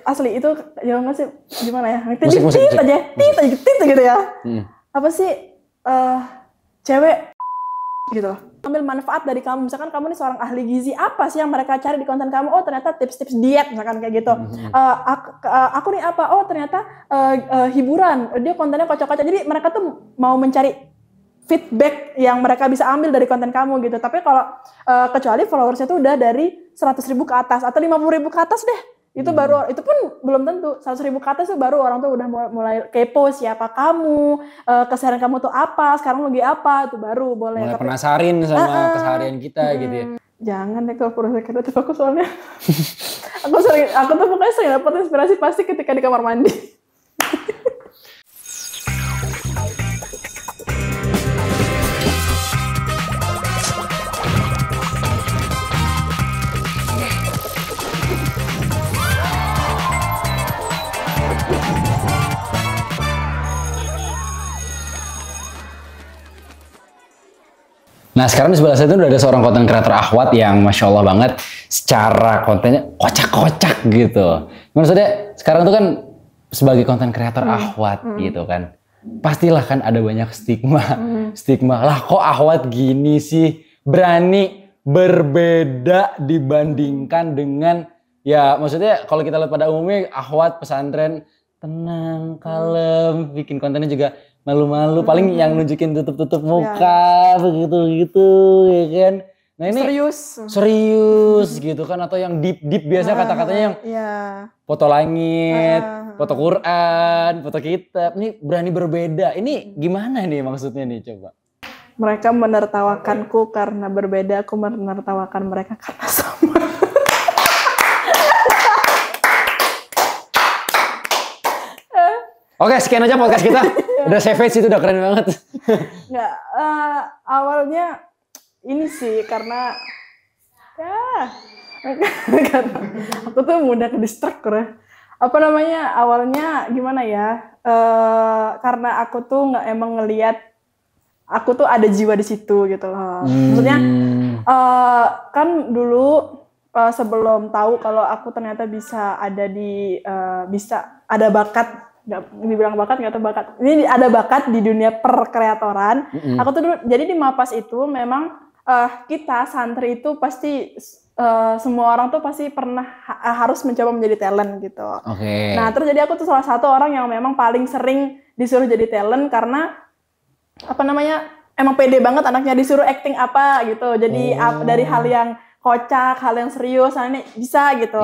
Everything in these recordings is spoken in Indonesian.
asli itu jangan nggak sih gimana ya? Musik. Tit gitu ya. Apa sih cewek gitu loh. Ambil manfaat dari kamu. Misalkan kamu nih seorang ahli gizi, apa sih yang mereka cari di konten kamu? Oh ternyata tips-tips diet misalkan kayak gitu. Aku nih apa? Oh ternyata hiburan. Dia kontennya kocak-kocak. Jadi mereka tuh mau mencari feedback yang mereka bisa ambil dari konten kamu gitu. Tapi kalau kecuali followersnya tuh udah dari 100.000 ke atas atau 50.000 ke atas deh. Itu baru, itu pun belum tentu. 100.000 ke atas tuh baru orang tuh udah mulai kepo siapa kamu, keseharian kamu tuh apa, sekarang lagi apa, itu baru boleh. Mulai penasarin sama keseharian kita gitu ya. Jangan deh kalau proses kreatif aku soalnya. aku tuh pokoknya sering dapat inspirasi pasti ketika di kamar mandi. Nah sekarang di sebelah saya itu udah ada seorang konten kreator Ahwat yang Masya Allah banget secara kontennya kocak-kocak gitu. Maksudnya sekarang tuh kan sebagai konten kreator Ahwat gitu kan. Pastilah kan ada banyak stigma. Stigma lah kok Ahwat gini sih, berani berbeda dibandingkan dengan ya maksudnya kalau kita lihat pada umumnya Ahwat pesantren tenang, kalem, bikin kontennya juga malu-malu, paling yang nunjukin tutup-tutup muka, begitu-gitu, ya kan. Nah ini serius gitu kan, atau yang deep biasa kata-katanya yang foto langit, foto Quran, foto kitab. Ini berani berbeda, ini gimana nih maksudnya nih coba? Mereka menertawakanku karena berbeda, aku menertawakan mereka karena sama. Oke, sekian aja podcast kita. Udah savage itu udah keren banget. Nggak, awalnya ini sih karena aku tuh mudah ke distract ya. Apa namanya, awalnya gimana ya, karena aku tuh nggak emang ngelihat aku tuh ada jiwa di situ gitu loh. Maksudnya kan dulu sebelum tahu kalau aku ternyata bisa ada bakat, nggak dibilang bakat nggak tahu bakat, ini ada bakat di dunia perkreatoran. Aku tuh dulu jadi di Mapas itu memang kita santri itu pasti semua orang tuh pasti pernah harus mencoba menjadi talent gitu. Nah terus jadi aku tuh salah satu orang yang memang paling sering disuruh jadi talent karena apa namanya emang pede banget anaknya, disuruh acting apa gitu, jadi dari hal yang kocak, hal yang serius, nah ini bisa gitu.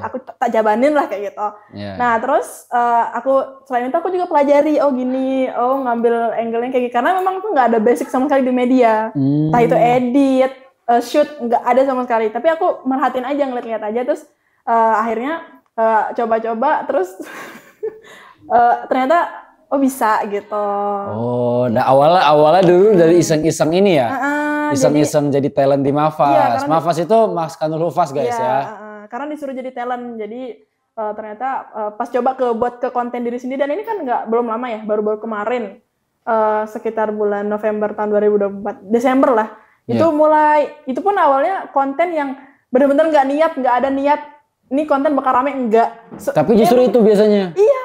Aku tak jabanin lah kayak gitu. Nah terus aku selain itu aku juga pelajari, ngambil angle-nya kayak gitu, karena memang tuh nggak ada basic sama sekali di media. Entah itu edit, shoot, nggak ada sama sekali. Tapi aku merhatiin aja, ngeliat-ngeliat aja, terus akhirnya coba-coba, terus ternyata bisa gitu. Nah awalnya dulu dari iseng-iseng ini ya. Iseng-iseng jadi talent di Mafas. Iya, Mafas itu Mas Kanul Hufaz guys ya. Karena disuruh jadi talent, jadi ternyata pas coba buat ke konten diri sendiri, dan ini kan belum lama ya, baru-baru kemarin sekitar bulan November tahun 2024, Desember lah. Itu pun awalnya konten yang benar-benar nggak ada niat ini konten bakal rame, enggak. Tapi justru itu biasanya. Iya,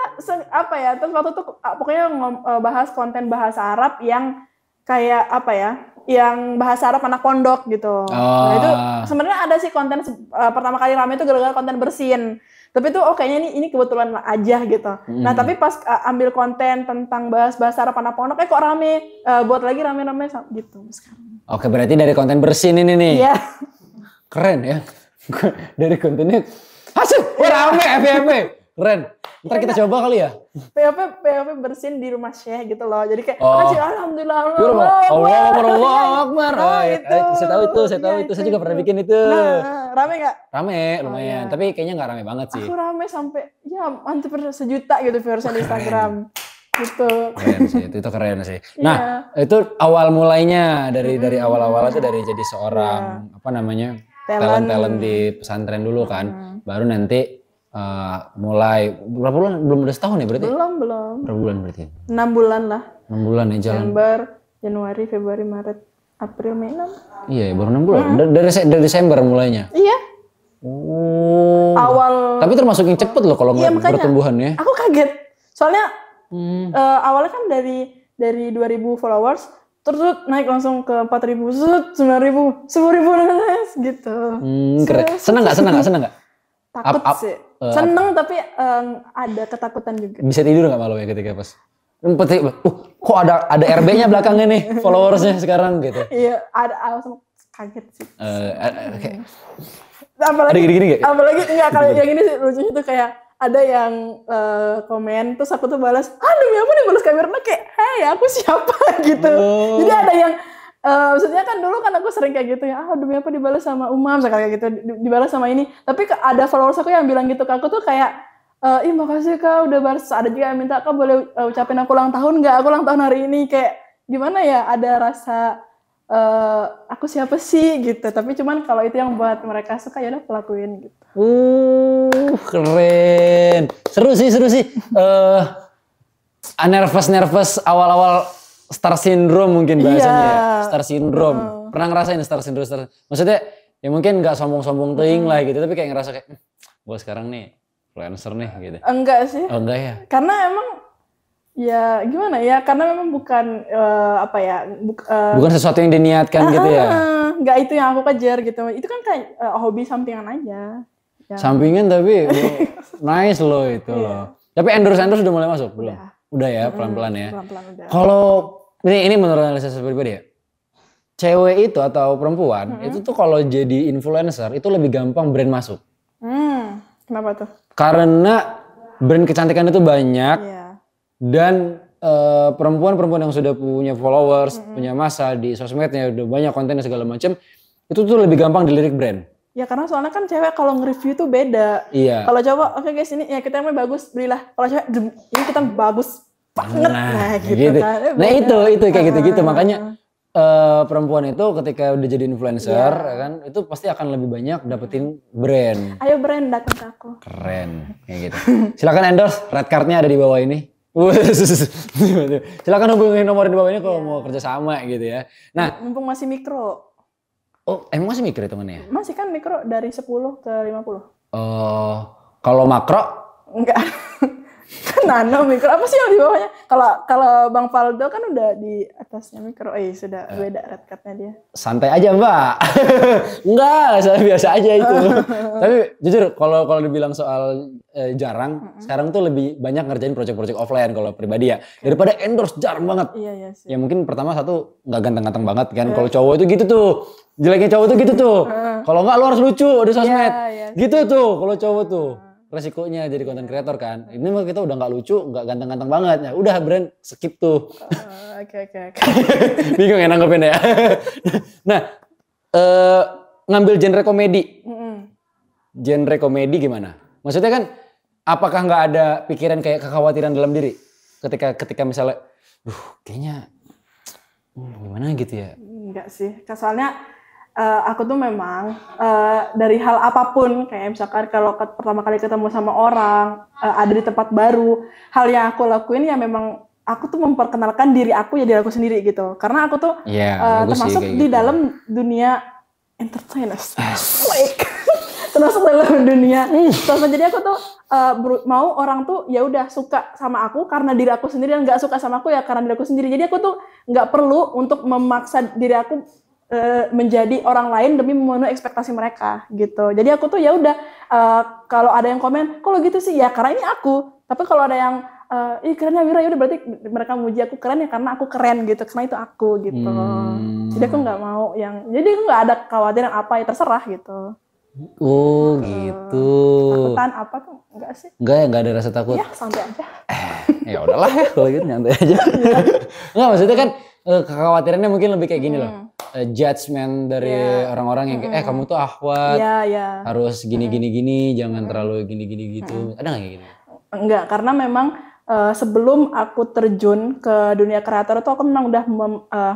apa ya? Terus waktu itu pokoknya bahas konten bahasa Arab yang kayak apa ya? Yang bahasa Arab anak pondok gitu. Nah itu sebenarnya ada sih konten pertama kali rame itu gara-gara konten bersin. Tapi itu kayaknya ini kebetulan aja gitu. Nah tapi pas ambil konten tentang bahasa Arab anak pondok, kok rame, buat lagi rame-rame gitu sekarang. Oke, berarti dari konten bersin ini nih. Iya. Keren ya. Dari kontennya hasil rame FYP. Keren. Ntar kita coba kali ya. POV bersin di rumah Syekh gitu loh. Jadi kayak alhamdulillah Allah Akbar. Saya tahu itu. Saya juga pernah bikin itu. Nah, rame nggak? Rame lumayan. Tapi kayaknya nggak rame banget sih. Aku rame sampai hampir 1 juta gitu viewersnya di Instagram. Gitu. Keren sih, itu keren sih. Nah, itu awal mulainya dari awal-awal itu dari jadi seorang talent di pesantren dulu kan. Baru nanti mulai berapa bulan? Belum udah setahun ya berarti? Belum. Berapa bulan berarti? 6 bulan lah. 6 bulan ya jalan. Desember, Januari, Februari, Maret, April, Mei 6. Iya, baru 6 bulan. Dari Desember mulainya. Iya. Oh. Awal. Tapi termasuk yang cepet loh kalau Iya, ngeliat pertumbuhannya. Aku kaget. Soalnya awalnya kan dari 2.000 followers, terus naik langsung ke 4.000, 9.000, 10.000 gitu. Keren. Seneng nggak? Takut sih. Seneng tapi ada ketakutan juga. Bisa tidur nggak malam ya ketika pas? Kok ada RB-nya belakangnya nih followersnya sekarang gitu. Iya, ada kaget sih. Ada gini-gini nggak? Apalagi enggak, kalau yang ini sih lucunya tuh kayak ada yang komen, terus aku tuh balas, demi apa nih balas kameranya kayak, hey aku siapa gitu. Jadi ada yang maksudnya kan dulu kan aku sering kayak gitu ya, demi apa dibalas sama Umam sekali kayak gitu, dibalas sama ini. Tapi ada followers aku yang bilang gitu ke aku tuh kayak, ih makasih Kak udah balas. Ada juga yang minta Kak boleh ucapin aku ulang tahun nggak? Aku ulang tahun hari ini. Kayak gimana ya, ada rasa aku siapa sih gitu. Tapi cuman kalau itu yang buat mereka suka ya udah aku lakuin gitu. Keren. Seru sih. Nervous awal-awal star syndrome mungkin bahasanya ya. Star syndrome. Pernah ngerasain star syndrome? Maksudnya ya mungkin nggak sombong-sombong teing lah gitu, tapi kayak ngerasa kayak gue sekarang nih influencer nih gitu. Enggak sih. Oh enggak ya? Karena emang ya gimana ya? Karena memang bukan bukan sesuatu yang diniatkan gitu ya. Enggak itu yang aku kejar gitu. Itu kan kayak hobi sampingan aja. Ya. Sampingan tapi nice loh itu loh. Tapi endorse udah mulai masuk belum? Udah ya, pelan-pelan ya. Pelan-pelan udah. Kalau ini menurut analisis pribadi ya. Cewek itu atau perempuan itu tuh kalau jadi influencer itu lebih gampang brand masuk. Kenapa tuh? Karena brand kecantikan itu banyak dan perempuan-perempuan yang sudah punya followers, punya massa di sosmednya, udah banyak kontennya segala macam, itu tuh lebih gampang dilirik brand. Ya karena soalnya kan cewek kalau nge-review tuh beda. Iya. Kalau cowok, oke guys ini ya kita yang bagus, belilah. Kalau cewek, ini kita bagus banget. Nah gitu kan. Nah itu kayak gitu-gitu. Makanya perempuan itu ketika udah jadi influencer kan itu pasti akan lebih banyak dapetin brand. Ayo brand datang ke aku. Keren kayak gitu. Silakan endorse, red cardnya ada di bawah ini. Silakan hubungi nomor di bawah ini kalau mau kerja sama gitu ya. Nah, mumpung masih mikro. Oh, emang masih mikro hitungannya? Masih kan mikro dari 10 ke 50. Kalau makro? Enggak. Kan nano mikro apa sih yang di bawahnya? Kalau Bang Faldo kan udah di atasnya mikro. Sudah beda red cardnya dia. Santai aja Mbak. Enggak, saya biasa aja itu. Tapi jujur kalau dibilang soal jarang, sekarang tuh lebih banyak ngerjain project-project offline kalau pribadi ya. Daripada endorse jarang banget. Iya sih. Ya mungkin pertama satu nggak ganteng-ganteng banget kan. Kalau cowok itu gitu tuh. Jeleknya cowok tuh gitu tuh. Kalau nggak lu harus lucu di sosmed. Gitu tuh kalau cowok tuh. Resikonya jadi konten kreator kan. Ini mah kita udah nggak lucu, nggak ganteng-ganteng banget. Ya udah brand skip tuh. Oke. Bingung ya nanggepin ya. Nah, ngambil genre komedi. Genre komedi gimana? Maksudnya kan apakah nggak ada pikiran kayak kekhawatiran dalam diri ketika misalnya kayaknya gimana gitu ya? Enggak sih. Soalnya aku tuh memang dari hal apapun, kayak misalkan kalau pertama kali ketemu sama orang, ada di tempat baru, hal yang aku lakuin ya memang aku tuh memperkenalkan diri aku ya diri aku sendiri gitu. Karena aku tuh termasuk di dalam dunia entertainers, termasuk dalam dunia. Jadi aku tuh mau orang tuh ya udah suka sama aku karena diri aku sendiri, dan nggak suka sama aku ya karena diri aku sendiri. Jadi aku tuh nggak perlu untuk memaksa diri aku menjadi orang lain demi memenuhi ekspektasi mereka gitu. Jadi aku tuh ya udah kalau ada yang komen, kok lo gitu sih? Ya karena ini aku. Tapi kalau ada yang ih keren ya Wira, ya udah berarti mereka muji aku keren ya karena aku keren gitu. Karena itu aku gitu. Jadi aku nggak mau jadi aku nggak ada kekhawatiran apa ya terserah gitu. Oh gitu. Takutan apa tuh? Enggak sih. Enggak ada rasa takut. Ya santai aja. Ya udahlah ya kalau gitu nyantai aja. Enggak, maksudnya kan kekhawatirannya mungkin lebih kayak gini loh. Judgment dari orang-orang yang kayak kamu tuh ahwat. Harus gini, jangan terlalu gini gitu. Ada nggak kayak gini? Enggak, karena memang sebelum aku terjun ke dunia kreator itu aku memang udah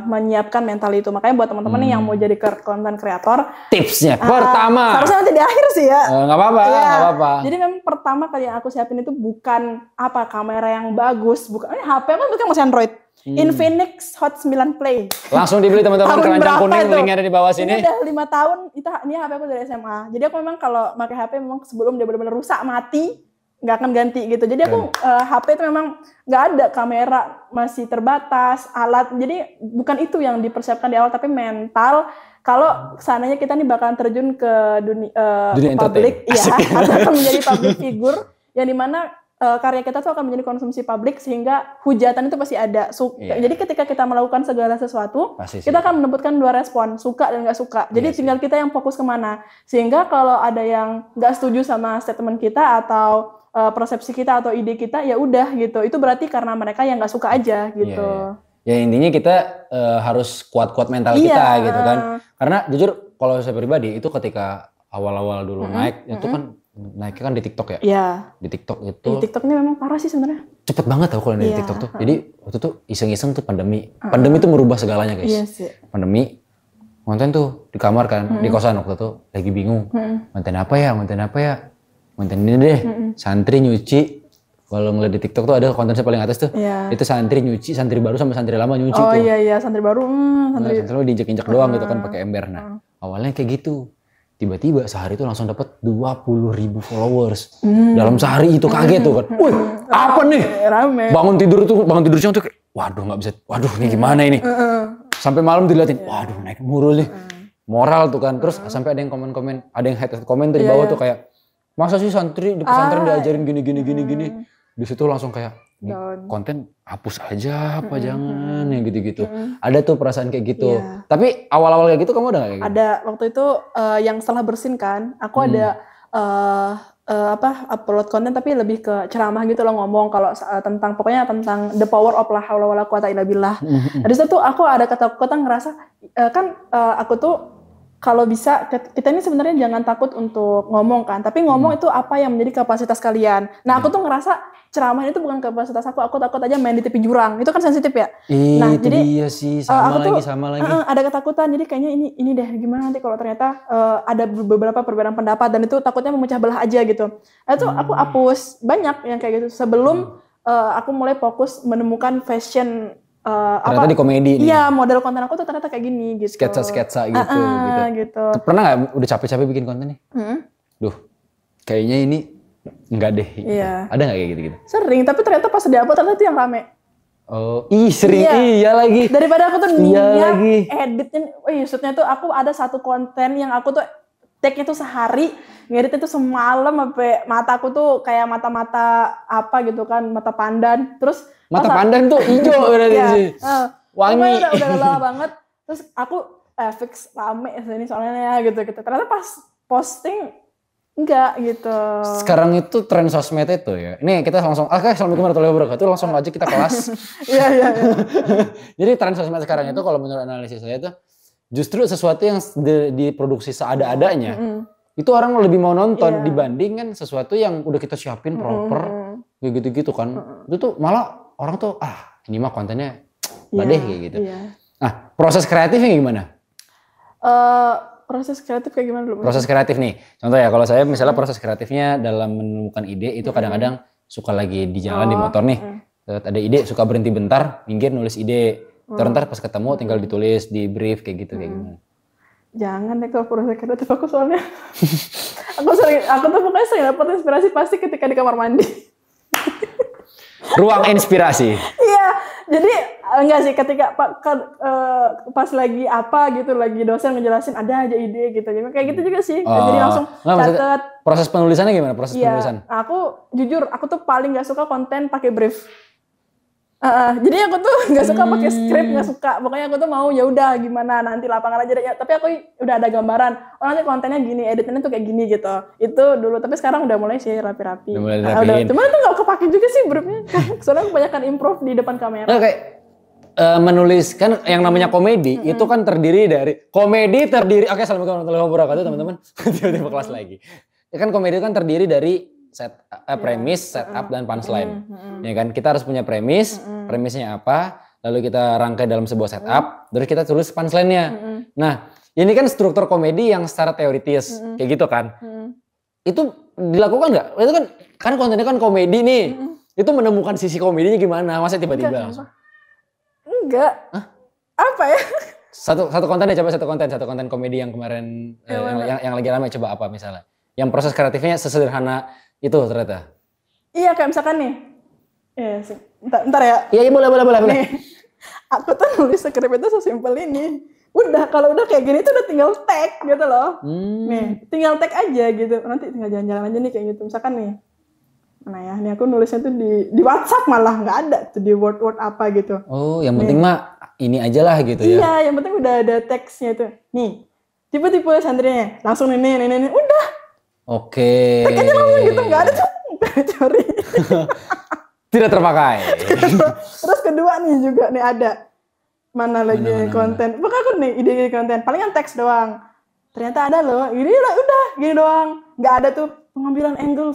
menyiapkan mental itu. Makanya buat teman-teman yang mau jadi konten kreator, tipsnya pertama. Harusnya nanti di akhir sih ya. Nggak apa-apa. Jadi memang pertama kali yang aku siapin itu bukan kamera yang bagus, bukan HP kan masih Android. Infinix Hot 9 Play. Langsung dibeli teman-teman, keranjang kuning, linknya ada di bawah sini. Ini udah 5 tahun, ini HP aku dari SMA. Jadi aku memang kalau pakai HP memang sebelum dia benar-benar rusak, mati, nggak akan ganti gitu. Jadi aku HP itu memang nggak ada kamera, masih terbatas, alat. Jadi bukan itu yang dipersiapkan di awal, tapi mental. Kalau seandainya kita nih bakalan terjun ke dunia publik, ya, atau menjadi public figure, yang dimana karya kita tuh akan menjadi konsumsi publik sehingga hujatan itu pasti ada. Jadi ketika kita melakukan segala sesuatu, kita akan mendapatkan 2 respon, suka dan nggak suka. Jadi tinggal kita yang fokus kemana. Sehingga kalau ada yang nggak setuju sama statement kita atau persepsi kita atau ide kita, ya udah gitu. Itu berarti karena mereka yang nggak suka aja gitu. Ya intinya kita harus kuat-kuat mental kita gitu kan. Karena jujur kalau saya pribadi itu ketika awal-awal dulu naik itu kan naiknya kan di TikTok ya. Iya. Di TikTok itu. Di TikTok ini memang parah sih sebenarnya. Cepet banget tau kalau di TikTok tuh. Jadi waktu itu iseng-iseng tuh pandemi. Pandemi tuh merubah segalanya guys. Iya sih. Pandemi konten tuh di kamar kan, di kosan waktu itu lagi bingung. Konten apa ya? Konten ini deh. Santri nyuci. Kalau ngeliat di TikTok tuh ada konten paling atas tuh. Itu santri nyuci, santri baru sama santri lama nyuci tuh. Oh iya, santri baru. Santri lama diinjek-injek doang gitu kan pakai ember. Nah, awalnya kayak gitu. Tiba-tiba sehari itu langsung dapat 20.000 followers. Dalam sehari itu kaget tuh kan. Wih, apa nih? Rame. Bangun tidur siang tuh kayak, waduh nggak bisa. Waduh ini gimana ini? Sampai malam diliatin, waduh naik murul nih. Moral tuh kan. Terus sampai ada yang komen-komen, ada yang hate komen tuh di bawah tuh kayak, masa sih santri di pesantren diajarin gini. Di situ langsung kayak, konten hapus aja apa jangan yang gitu-gitu. Ada tuh perasaan kayak gitu. Tapi awal-awal kayak gitu kamu udah gak kayak gitu? Ada waktu itu yang setelah bersin kan, aku ada upload konten tapi lebih ke ceramah gitu loh, ngomong kalau tentang pokoknya tentang the power of la haula wala quwata illa billah. Dari situ tuh aku ada ketakutan ngerasa aku tuh kalau bisa kita ini sebenarnya jangan takut untuk ngomong kan, tapi ngomong itu apa yang menjadi kapasitas kalian. Nah aku tuh ngerasa ceramah itu bukan kapasitas aku takut aja main di tepi jurang, itu kan sensitif ya. Nah itu jadi dia sih sama lagi. Ada ketakutan, jadi kayaknya ini deh gimana nanti kalau ternyata ada beberapa perbedaan pendapat dan itu takutnya memecah belah aja gitu. Itu aku hapus banyak yang kayak gitu sebelum aku mulai fokus menemukan fashion. Ternyata di komedi nih. Iya, model konten aku tuh ternyata kayak gini gitu. Sketsa gitu. Pernah nggak udah capek-capek bikin konten nih? Duh, kayaknya ini enggak deh. Iya. Ada nggak kayak gitu? Sering, tapi ternyata pas di-upload ternyata itu yang rame. Oh, sering. Iya lagi. Daripada aku tuh editnya, shootnya tuh aku ada satu konten yang aku tuh take-nya tuh sehari, ngeditnya tuh semalam sampai mataku tuh kayak mata-mata apa gitu kan, mata pandan. Terus mata pandan tuh hijau berarti sih. Wangi. Udah lama banget. Terus aku fix rame ini soalnya ya gitu. Ternyata pas posting enggak gitu. Sekarang itu tren sosmed itu ya. Ini kita langsung, assalamualaikum warahmatullahi wabarakatuh. Langsung aja kita kelas. Iya. Jadi tren sosmed sekarang itu kalau menurut analisis saya itu justru sesuatu yang diproduksi seada-adanya. Itu orang lebih mau nonton dibanding kan sesuatu yang udah kita siapin proper. Kayak gitu-gitu kan. Itu tuh malah orang tuh, ini mah kontennya nggak deh kayak gitu. Nah, proses kreatifnya gimana? Proses kreatif kayak gimana dulu? Proses kreatif nih, contoh ya kalau saya misalnya proses kreatifnya dalam menemukan ide itu kadang-kadang suka lagi di jalan di motor nih, ada ide suka berhenti bentar, minggir nulis ide, terus ntar pas ketemu tinggal ditulis di brief kayak gitu kayak gimana? Jangan deh kalau proses kreatif aku soalnya, aku tuh pokoknya sering dapat inspirasi pasti ketika di kamar mandi. Ruang inspirasi. Iya, jadi enggak sih ketika pas lagi apa gitu, lagi dosen ngejelasin ada aja ide gitu. Kayak gitu juga sih. Jadi langsung catat. Proses penulisannya gimana? Penulisan? Aku jujur, aku tuh paling nggak suka konten pakai brief. Jadi aku tuh nggak suka pakai script, nggak suka. Pokoknya aku tuh mau ya udah gimana nanti lapangan aja. Ya, tapi aku udah ada gambaran. Oh nanti kontennya gini, editannya tuh kayak gini gitu. Itu dulu. Tapi sekarang udah mulai sih rapi-rapi. Udah mulai dirapiin. Cuman tuh nggak kepake juga sih briefnya. Soalnya kebanyakan improv di depan kamera. Nah, kayak menulis kan yang namanya komedi itu kan terdiri dari Oke, assalamualaikum warahmatullahi wabarakatuh teman-teman. Tiba-tiba kelas lagi. Kan komedi kan terdiri dari premis, setup, dan punchline. Ya kan, kita harus punya premis, premisnya apa, lalu kita rangkai dalam sebuah setup, terus kita tulis punchline-nya. Nah, ini kan struktur komedi yang secara teoritis, kayak gitu kan. Itu dilakukan nggak? Itu kan kontennya kan komedi nih. Itu menemukan sisi komedinya gimana? Masa tiba-tiba langsung? Enggak. Apa ya? Satu konten deh, coba satu konten komedi yang kemarin yang lagi ramai, coba apa misalnya? Yang proses kreatifnya sesederhana itu ternyata. Iya, kayak misalkan nih. Bentar ya. Iya, boleh. Nih, aku tuh nulis skrip itu sesimpel ini. Udah, kalau udah kayak gini tuh udah tinggal tag gitu loh. Nih, tinggal tag aja gitu. Nanti tinggal jalan-jalan aja nih kayak gitu. Misalkan nih, mana ya? Nih aku nulisnya tuh di WhatsApp malah nggak ada tuh di Word apa gitu. Oh, yang penting mah ini aja lah gitu ya. Iya, yang penting udah ada teksnya tuh. Nih, tipe-tipe santrinya langsung ini. Udah. Oke. Tag aja langsung gitu, nggak ada tuh. Cari. Tidak terpakai. Terus kedua nih juga nih ada. Mana lagi konten. Pokoknya aku nih ide konten. Palingan teks doang. Ternyata ada loh. Ini lah udah gini doang. Nggak ada tuh pengambilan angle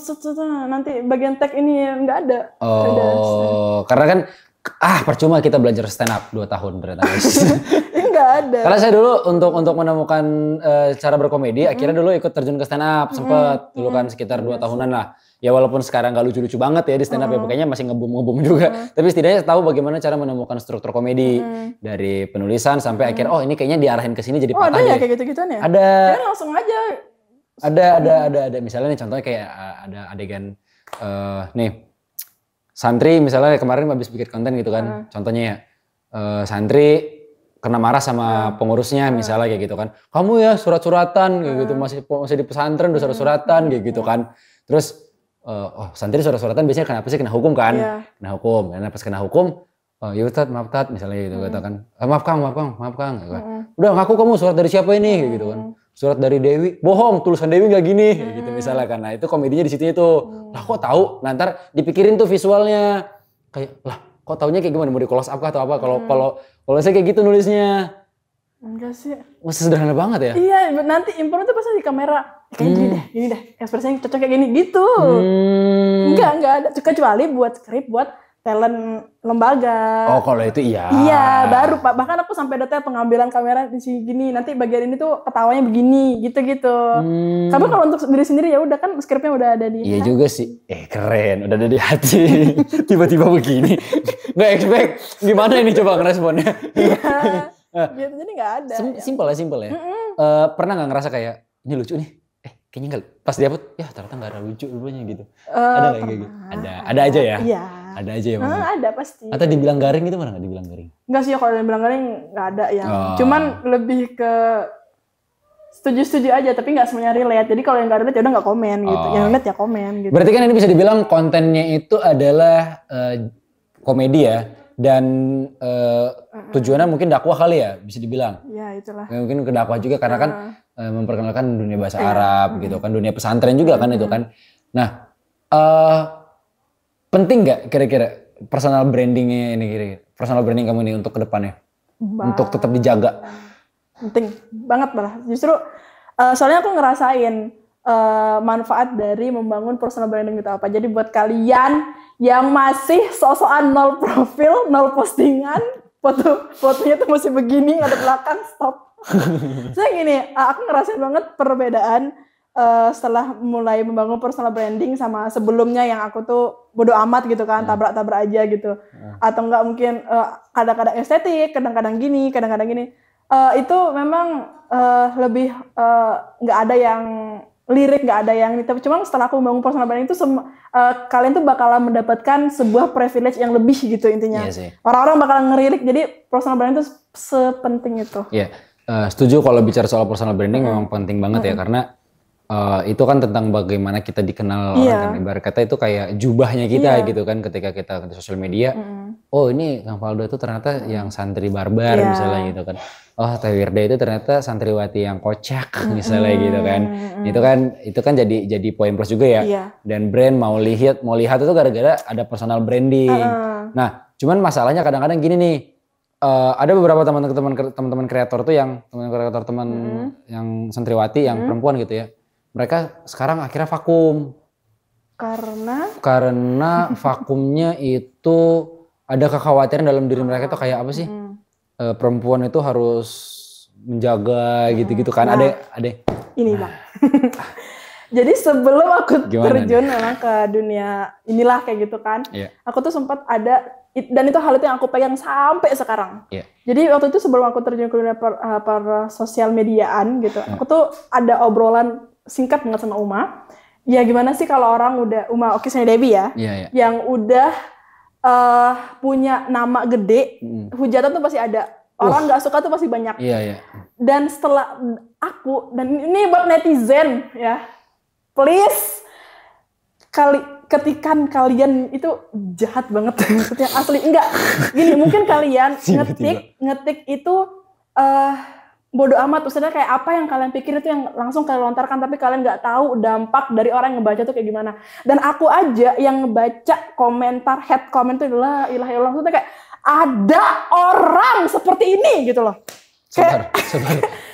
nanti bagian tag ini nggak ada. Oh, karena kan percuma kita belajar stand up 2 tahun ternyata. Nggak ada. Karena saya dulu untuk menemukan cara berkomedi, akhirnya dulu ikut terjun ke stand up sempet dulu kan sekitar 2 tahunan lah. Ya walaupun sekarang nggak lucu-lucu banget ya di stand up ya, pokoknya masih ngebum juga. Tapi setidaknya tahu bagaimana cara menemukan struktur komedi dari penulisan sampai akhir ini kayaknya diarahin ke sini jadi patah. Ada ya kayak gitu-gituan ya? Ada. Ya langsung aja. Ada. Misalnya nih contohnya kayak ada adegan nih santri misalnya kemarin habis bikin konten gitu kan. Contohnya ya santri kena marah sama pengurusnya misalnya kayak gitu kan. Kamu ya surat-suratan kayak gitu masih di pesantren udah surat-suratan kayak gitu kan. Terus santri surat-suratan biasanya kenapa sih kena hukum kan? Kena hukum. Karena pas kena hukum, ya Ustaz maaf Tat misalnya gitu kan. Maaf Kang. Gitu kan. Udah ngaku kamu surat dari siapa ini kayak gitu kan. Surat dari Dewi. Bohong, tulisan Dewi enggak gini kayak gitu misalnya kan. Nah, itu komedinya di situ itu. Lah kok tahu? Nah, ntar dipikirin tuh visualnya. Kayak lah kok taunya kayak gimana? Mau di close up kah atau apa? Kalau saya kayak gitu nulisnya. Enggak sih. Masih sederhana banget ya? Iya, nanti improve tuh pasti di kamera. Kayak gini deh. Ekspresinya cocok kayak gini, gitu. Enggak ada. Kecuali buat skrip, buat talent lembaga. Oh, kalau itu iya. Iya, baru Pak. Bahkan aku sampai detail pengambilan kamera di sini gini. Nanti bagian ini tuh ketawanya begini, gitu-gitu. Tapi kalau untuk diri sendiri ya udah kan skripnya udah ada di. Iya juga sih. Keren, udah ada di hati. Tiba-tiba begini. Nggak expect. Gimana ini coba ngeresponnya? Iya. Gitu, jadi nggak ada. Simpel ya. Pernah nggak ngerasa kayak ini lucu nih? Kayaknya nggak. Pas dia ya ternyata nggak ada lucu dulunya gitu. Ada nggak kayak gitu? Ada aja ya. Iya. Ada aja ya. Ada pasti. Atau dibilang garing gitu mana nggak dibilang garing? Nggak sih kalau dibilang garing nggak ada ya. Cuman lebih ke setuju aja tapi nggak semuanya relate. Jadi kalau yang nggak relate ya udah nggak komen gitu. Yang relate ya komen gitu. Berarti kan ini bisa dibilang kontennya itu adalah komedi ya. Dan tujuannya mungkin dakwah kali ya bisa dibilang. Iya itulah. Mungkin ke dakwah juga karena kan memperkenalkan dunia bahasa Arab gitu kan, dunia pesantren juga kan itu kan. Nah penting nggak kira-kira personal brandingnya ini kira-kira personal branding kamu ini untuk kedepannya untuk tetap dijaga? Penting banget malah. Justru soalnya aku ngerasain manfaat dari membangun personal branding itu apa. Jadi buat kalian yang masih sok-sokan nol profil, nol postingan, fotonya tuh masih begini, ada belakang, stop. Saya gini, aku ngerasain banget perbedaan setelah mulai membangun personal branding sama sebelumnya yang aku tuh bodo amat gitu kan, tabrak-tabrak aja gitu. Atau enggak mungkin kadang-kadang estetik, kadang-kadang gini. Itu memang lebih nggak ada yang lirik, nggak ada yang ini. Tapi cuma setelah aku membangun personal branding itu kalian tuh bakalan mendapatkan sebuah privilege yang lebih gitu intinya. Iya, orang-orang bakalan ngelirik. Jadi personal branding itu sepenting itu. Iya, setuju kalau bicara soal personal branding memang penting banget ya karena itu kan tentang bagaimana kita dikenal orang kan. Ibarat kata itu kayak jubahnya kita gitu kan ketika kita di sosial media. Oh ini Kang Faldo itu ternyata yang santri barbar misalnya gitu kan. Oh Teh Wirda itu ternyata santriwati yang kocak misalnya gitu kan. Itu kan jadi poin plus juga ya. Dan brand mau lihat itu gara-gara ada personal branding. Nah cuman masalahnya kadang-kadang gini nih. Ada beberapa teman-teman kreator tuh yang teman yang santriwati yang perempuan gitu ya. Mereka sekarang akhirnya vakum. Karena vakumnya itu ada kekhawatiran dalam diri mereka tuh kayak apa sih? Perempuan itu harus menjaga gitu-gitu kan. Nah, ada. Ini Bang. Jadi sebelum aku Gimana terjun memang ke dunia inilah kayak gitu kan, aku tuh sempat ada, dan itu hal itu yang aku pegang sampai sekarang. Jadi waktu itu sebelum aku terjun ke dunia per sosial mediaan gitu, aku tuh ada obrolan singkat banget sama Uma. Ya gimana sih kalau orang udah, Uma Okisnya Debbie ya, yang udah punya nama gede, hujatan tuh pasti ada. Orang nggak suka tuh pasti banyak. Dan setelah aku, dan ini buat netizen ya, please, ketikan kalian itu jahat banget. Asli, enggak. Gini, mungkin kalian ngetik itu bodoh amat. Maksudnya kayak apa yang kalian pikir itu yang langsung kalian lontarkan, tapi kalian nggak tahu dampak dari orang yang ngebaca tuh kayak gimana. Dan aku aja yang ngebaca komentar, head comment itu la ilaha illallah, maksudnya kayak ada orang seperti ini gitu loh. Sabar.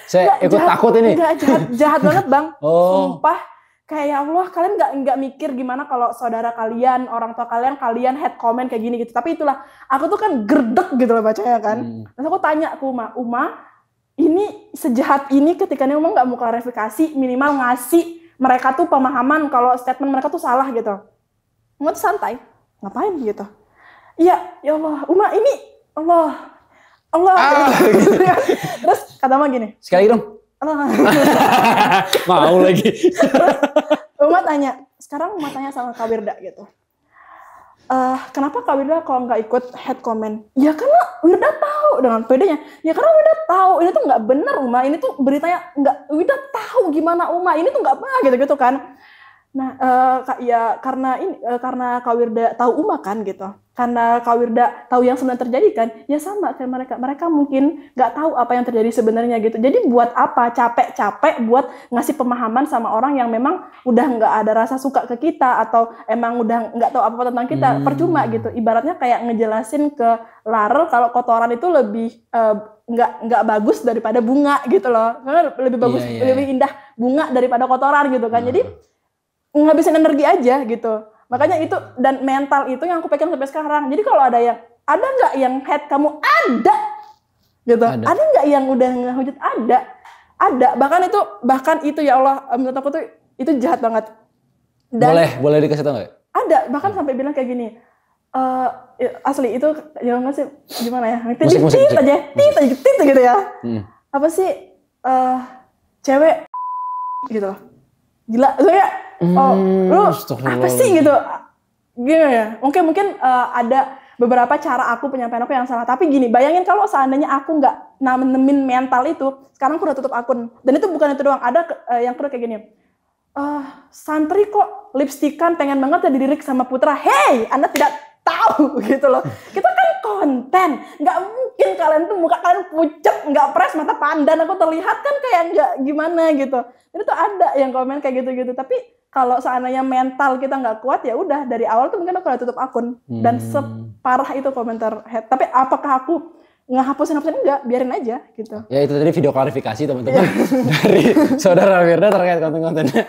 Saya ikut takut ini. Enggak, jahat banget Bang. Sumpah. Kayak ya Allah, kalian nggak mikir gimana kalau saudara kalian, orang tua kalian head comment kayak gini gitu. Tapi itulah, aku tuh kan gerdek gitu loh bacanya kan. Terus aku tanya ke Uma, ini sejahat ini ketika Uma nggak mau klarifikasi, minimal ngasih mereka tuh pemahaman kalau statement mereka tuh salah gitu. Uma tuh santai, ngapain gitu. Iya, ya Allah, Uma ini Allah. Gitu. Terus kata Uma gini. Sekali dong. Mau lagi. Uma tanya, sekarang Uma tanya sama Kak Wirda gitu. Kenapa Kak Wirda kalau nggak ikut head comment? Ya karena Wirda tahu dengan pedenya. Ya karena Wirda tahu ini tuh nggak benar Uma. Ini tuh beritanya nggak. Wirda tahu gimana Uma. Ini tuh nggak benar gitu kan. Nah, ya karena Kak Wirda tahu Uma kan gitu. Karena Kak Wirda tahu yang sebenarnya terjadi kan, ya sama kayak mereka mungkin nggak tahu apa yang terjadi sebenarnya gitu. Jadi buat apa capek-capek buat ngasih pemahaman sama orang yang memang udah nggak ada rasa suka ke kita atau emang udah nggak tahu apa-apa tentang kita, percuma gitu. Ibaratnya kayak ngejelasin ke laler kalau kotoran itu lebih nggak bagus daripada bunga gitu loh. Karena lebih bagus, lebih indah bunga daripada kotoran gitu kan. Jadi ngabisin energi aja gitu. Makanya itu, dan mental itu yang aku pegang sampai sekarang. Jadi kalau ada nggak yang head kamu? Ada gitu. Ada nggak yang udah ngehujat? Ada. Bahkan itu ya Allah, menurut aku tuh itu jahat banget. Dan boleh dikasih tau nggak? Ada, bahkan sampai bilang kayak gini. Asli itu ya nggak sih, gimana ya? Musik aja gitu ya. Apa sih cewek gitu. Gila, soalnya lu apa sih gitu, gimana ya? Mungkin ada beberapa cara penyampaian aku yang salah. Tapi gini, bayangin kalau seandainya aku nggak nemenin mental itu, sekarang aku udah tutup akun. Dan itu bukan itu doang, ada yang kedua kayak gini. Santri kok lipstikan pengen banget ya dilirik sama Putra. Hey, Anda tidak tahu gitu loh. Kita kan konten, nggak mungkin kalian tuh muka kalian pucet, nggak fresh, mata pandan aku terlihat kan kayak nggak gimana gitu. Jadi tuh ada yang komen kayak gitu-gitu. Tapi kalau seandainya mental kita nggak kuat, ya udah dari awal tuh mungkin aku udah tutup akun. Dan separah itu komentar head. Tapi apakah aku ngehapusin enggak, biarin aja gitu. Ya itu tadi video klarifikasi teman-teman dari saudara Wirda terkait konten-kontennya.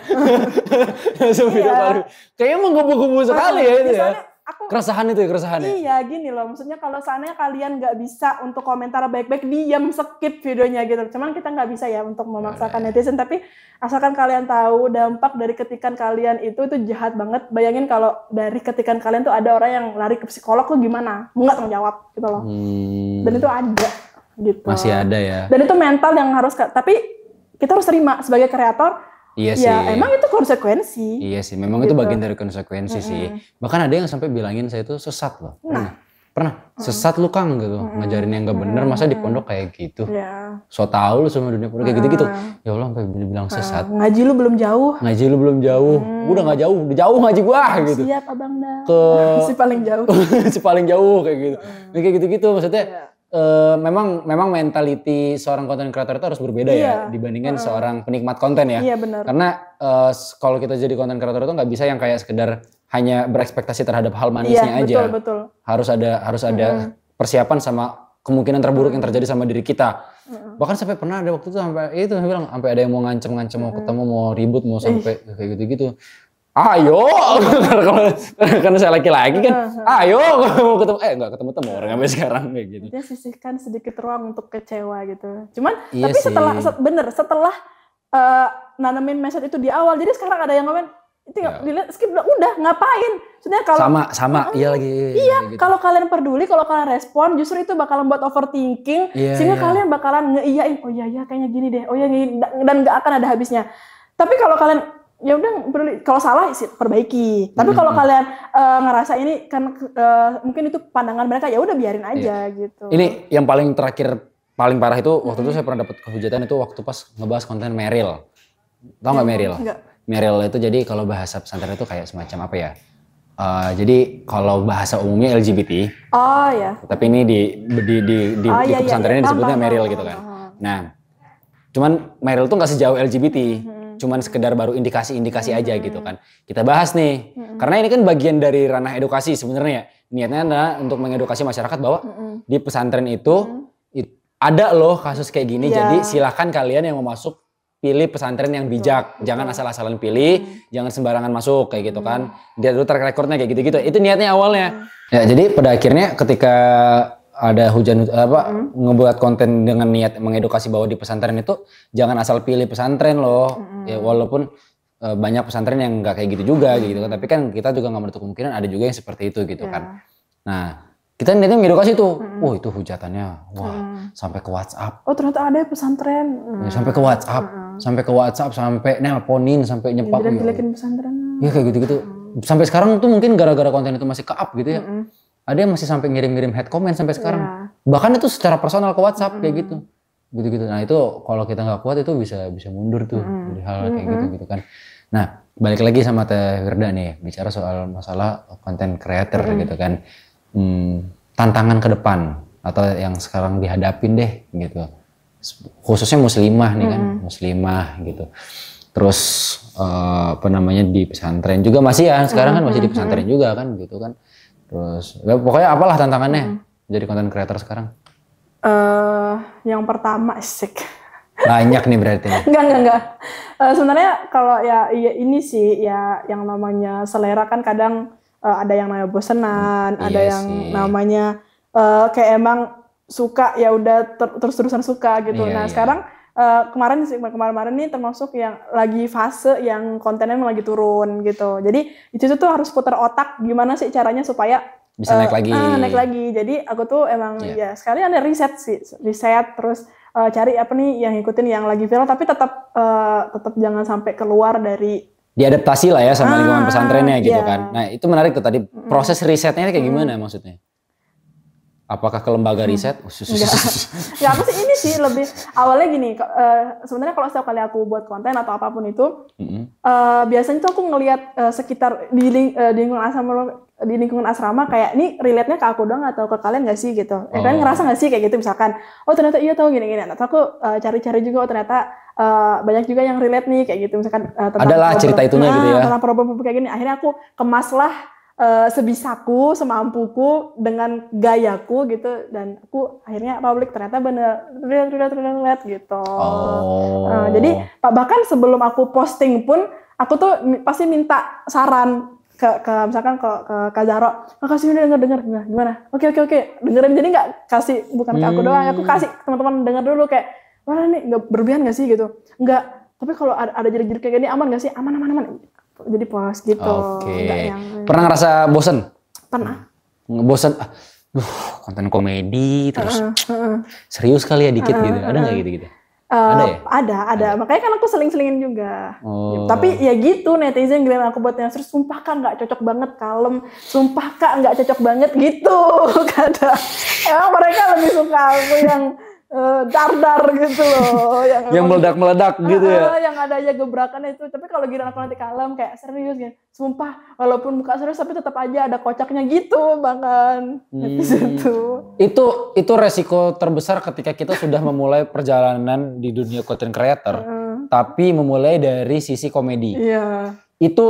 Video klarifikasi. Kayaknya menggebu-gebu sekali ya itu ya. Keresahan itu ya, keresahan ya? Iya, gini loh. Maksudnya kalau seandainya kalian nggak bisa untuk komentar baik-baik, diam, skip videonya gitu. Cuman kita nggak bisa ya untuk memaksakan netizen. Tapi asalkan kalian tahu dampak dari ketikan kalian itu jahat banget. Bayangin kalau dari ketikan kalian tuh ada orang yang lari ke psikolog tuh gimana? Nggak tanggung jawab gitu loh. Dan itu ada gitu. Masih ada ya. Dan itu mental yang harus, tapi kita harus terima sebagai kreator. Iya sih. Ya emang itu konsekuensi. Iya sih, memang gitu. Itu bagian dari konsekuensi sih. Bahkan ada yang sampai bilangin saya itu sesat loh. Pernah sesat lu Kang gitu, ngajarin yang gak bener, masa di pondok kayak gitu. So tau lu sama dunia pondok kayak gitu-gitu. Ya Allah sampai bilang sesat. Ngaji lu belum jauh. Gua udah gak jauh, udah jauh ngaji gua gitu. Siap abang dah. Si paling jauh kayak gitu. Kayak gitu-gitu maksudnya. Memang mentality seorang content creator itu harus berbeda ya dibandingkan seorang penikmat konten ya. Iya benar. Karena kalau kita jadi content creator itu nggak bisa yang kayak sekedar hanya berekspektasi terhadap hal manisnya aja. Betul. Harus ada persiapan sama kemungkinan terburuk yang terjadi sama diri kita. Bahkan sampai pernah ada waktu itu sampai ada yang mau ngancem mau ketemu, mau ribut, mau sampai kayak gitu-gitu. Ayo, karena saya laki-laki kan, ayo mau ketemu, nggak ketemu orang sampai sekarang kayak gitu. Dia sisihkan sedikit ruang untuk kecewa gitu. Cuman, tapi setelah nanemin message itu di awal. Jadi sekarang ada yang komen, tinggal dilihat skip udah ngapain? Sebenarnya kalau sama iya lagi. Iya, gitu. Kalau kalian peduli, kalau kalian respon, justru itu bakalan buat overthinking, sehingga kalian bakalan ngeiyain, oh iya kayaknya gini deh, oh iya gini, dan nggak akan ada habisnya. Tapi kalau kalian ya udah peduli, kalau salah sih perbaiki. Tapi kalau kalian ngerasa ini kan mungkin itu pandangan mereka, ya udah biarin aja gitu. Ini yang paling terakhir paling parah itu waktu itu saya pernah dapat kehujatan itu waktu pas ngebahas konten Meryl. Tahu nggak Meryl? Enggak. Meryl itu jadi kalau bahasa pesantren itu kayak semacam apa ya? Jadi kalau bahasa umumnya LGBT. Oh ya. Tapi ini di pesantrennya disebutnya Meryl gitu kan. Nah, cuman Meryl tuh nggak sejauh LGBT. Cuman sekedar baru indikasi-indikasi aja gitu kan. Kita bahas nih. Karena ini kan bagian dari ranah edukasi sebenarnya. Niatnya adalah untuk mengedukasi masyarakat bahwa di pesantren itu ada loh kasus kayak gini. Jadi silakan kalian yang mau masuk pilih pesantren yang bijak. Jangan asal-asalan pilih, jangan sembarangan masuk kayak gitu kan. Dia dulu track recordnya kayak gitu-gitu. Itu niatnya awalnya. Ya, jadi pada akhirnya ketika ada ngebuat konten dengan niat mengedukasi bahwa di pesantren itu jangan asal pilih pesantren loh. Ya walaupun banyak pesantren yang nggak kayak gitu juga gitu kan. Tapi kan kita juga nggak menutup kemungkinan ada juga yang seperti itu gitu kan. Nah, kita niatnya mengedukasi tuh. Oh, itu hujatannya. Wah, sampai ke WhatsApp. Oh, ternyata ada pesantren. Ya, sampai ke WhatsApp, sampai nelponin, sampai nyepak. Jelek-jelekin pesantren. Ya kayak gitu-gitu. Sampai sekarang tuh mungkin gara-gara konten itu masih ke-up gitu ya. Ada yang masih sampai ngirim-ngirim head comment sampai sekarang. Bahkan itu secara personal ke WhatsApp kayak gitu. Gitu-gitu. Nah, itu kalau kita nggak kuat itu bisa mundur tuh dari hal kayak gitu kan. Nah, balik lagi sama Teh Wirda nih, bicara soal masalah content creator gitu kan. Tantangan ke depan atau yang sekarang dihadapin deh gitu. Khususnya muslimah nih kan, muslimah gitu. Terus di pesantren juga masih ya, sekarang kan masih di pesantren juga kan gitu kan. Terus pokoknya apalah tantangannya jadi content creator sekarang? Yang pertama asik. Banyak nih berarti. Enggak. Sebenarnya kalau ya ini sih ya yang namanya selera kan kadang ada yang namanya bosenan, ada yang namanya kayak emang suka ya udah terus-terusan suka gitu. Sekarang kemarin nih termasuk yang lagi fase yang kontennya lagi turun gitu. Jadi itu tuh harus putar otak gimana sih caranya supaya bisa naik lagi. Jadi aku tuh emang ya sekali ada riset terus cari apa nih yang ngikutin yang lagi viral tapi tetap jangan sampai keluar dari diadaptasi lah ya sama lingkungan pesantrennya gitu kan. Nah itu menarik tuh tadi proses risetnya kayak gimana maksudnya? Apakah ke lembaga riset? Ya aku sih ini sih lebih awalnya gini. Sebenarnya kalau setiap kali aku buat konten atau apapun itu, biasanya tuh aku ngelihat sekitar di lingkungan asrama kayak ini relate-nya ke aku doang atau ke kalian nggak sih gitu. Kalian ngerasa nggak sih kayak gitu misalkan? Oh ternyata iya tahu gini-gini. Atau aku cari-cari juga oh ternyata banyak juga yang relate nih kayak gitu misalkan adalah cerita itunya gitu ya. Tentang problem kayak gini. Akhirnya aku kemaslah sebisaku, semampuku dengan gayaku gitu dan aku akhirnya publik ternyata bener relate gitu. Jadi bahkan sebelum aku posting pun aku tuh pasti minta saran ke misalkan ke Kak Zahro, kasih denger gimana? Oke dengerin, jadi nggak kasih bukan ke aku doang, aku kasih teman-teman denger dulu kayak wah ini nggak berlebihan nggak sih gitu, nggak tapi kalau ada jerit-jerit kayak gini aman nggak sih, aman jadi puas gitu. Pernah ngerasa bosen? Pernah. Bosen, konten komedi terus serius kali ya dikit gitu, ada nggak gitu? Ada ya? Ada. Makanya kan aku seling-selingin juga. Tapi ya gitu netizen ngeliat aku buat yang serius, sumpah Kak nggak cocok banget, kalem. Sumpah Kak nggak cocok banget gitu. Kadang emang mereka lebih suka aku yang dar-dar gitu loh. Yang meledak-meledak gitu ya? Yang ada aja gebrakan itu. Tapi kalau giliran aku nanti kalem kayak serius gitu. Sumpah walaupun muka serius tapi tetap aja ada kocaknya gitu bahkan. Itu resiko terbesar ketika kita sudah memulai perjalanan di dunia content creator. Tapi memulai dari sisi komedi. Iya. Itu